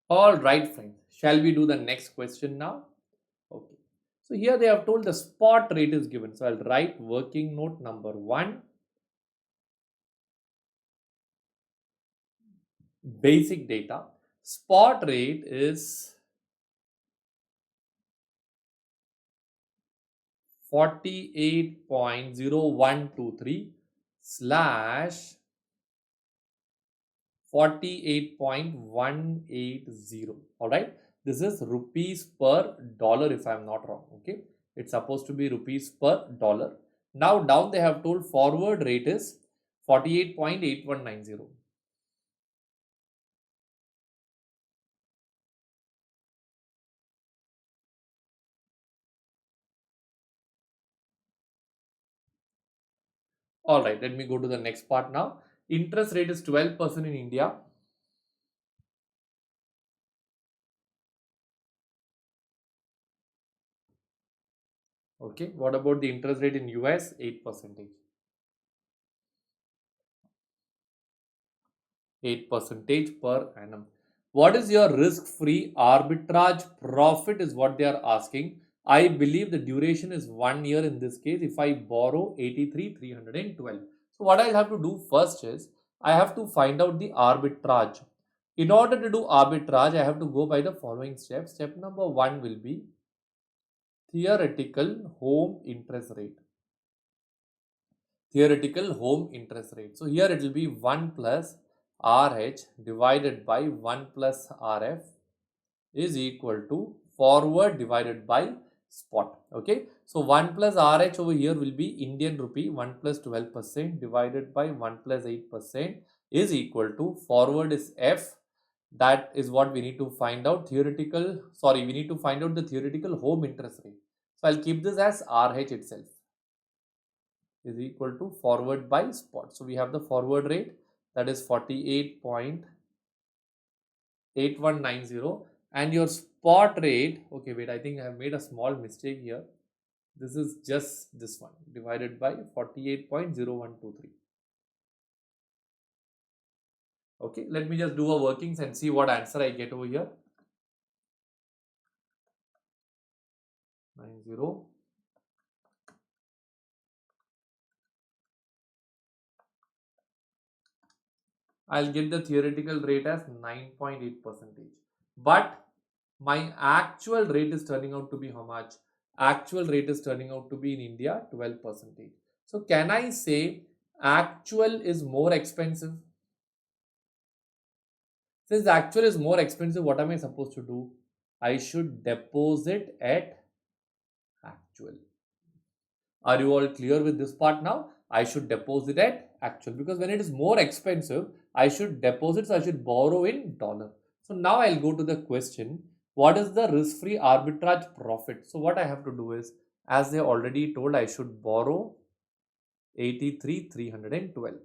All right, friends. Shall we do the next question now? Okay. So here they have told the spot rate is given. So I'll write working note number 1. Basic data. Spot rate is 48.0123 slash 48.180. All right. This is rupees per dollar if I'm not wrong. Okay. It's supposed to be rupees per dollar. Now down they have told forward rate is 48.8190. All right. Let me go to the next part now. Interest rate is 12% in India. Okay. What about the interest rate in US? 8%. 8% per annum. What is your risk-free arbitrage profit is what they are asking. I believe the duration is 1 year in this case if I borrow 83,312. So what I'll have to do first is I have to find out the arbitrage. In order to do arbitrage, I have to go by the following steps. Step number 1 will be theoretical home interest rate. Theoretical home interest rate. So here it will be 1 plus RH divided by 1 plus RF is equal to forward divided by spot. Okay. So 1 plus RH over here will be Indian rupee. 1 plus 12% divided by 1 plus 8% is equal to forward is F. That is what we need to find out. We need to find out the theoretical home interest rate. So I'll keep this as RH itself is equal to forward by spot. So we have the forward rate, that is 48.8190, and your spot rate, okay, wait, I think I have made a small mistake here. This is just this one divided by 48.0123. Okay, let me just do a workings and see what answer I get over here. 90. I'll get the theoretical rate as 9.8%. But my actual rate is turning out to be how much? Actual rate is turning out to be in India 12%. So can I say actual is more expensive? Since the actual is more expensive, what am I supposed to do? I should deposit at actual. Are you all clear with this part now? I should deposit at actual because when it is more expensive, I should deposit, so I should borrow in dollar. So now I'll go to the question, what is the risk-free arbitrage profit? So what I have to do is, as they already told, I should borrow 83,312.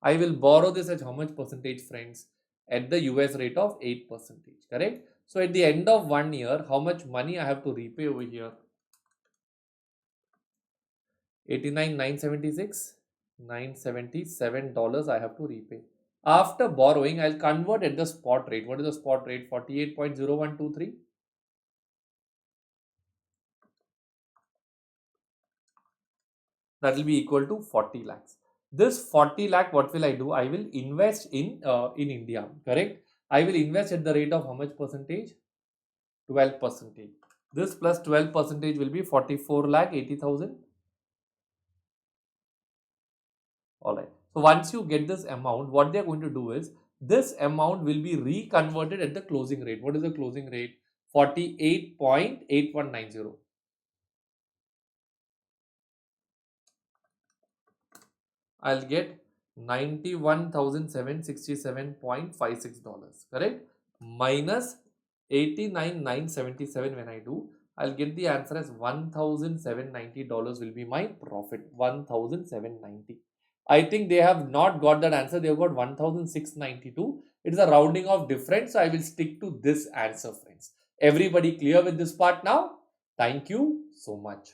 I will borrow this at how much percentage, friends? At the US rate of 8%, correct? So at the end of 1 year, how much money I have to repay over here? 89,976, $977 I have to repay. After borrowing, I'll convert at the spot rate. What is the spot rate? 48.0123. That will be equal to 40 lakhs. This 40 lakh, what will I do? I will invest in India, correct? I will invest at the rate of how much percentage? 12%. This plus 12% will be 44 lakh 80,000. All right. So once you get this amount, what they're going to do is this amount will be reconverted at the closing rate. What is the closing rate? 48.8190. I'll get $91,767.56, correct? Minus 89,977 when I do, I'll get the answer as $1,790 will be my profit. 1,790. I think they have not got that answer. They have got 1,692. It is a rounding off difference. So I will stick to this answer, friends. Everybody clear with this part now? Thank you so much.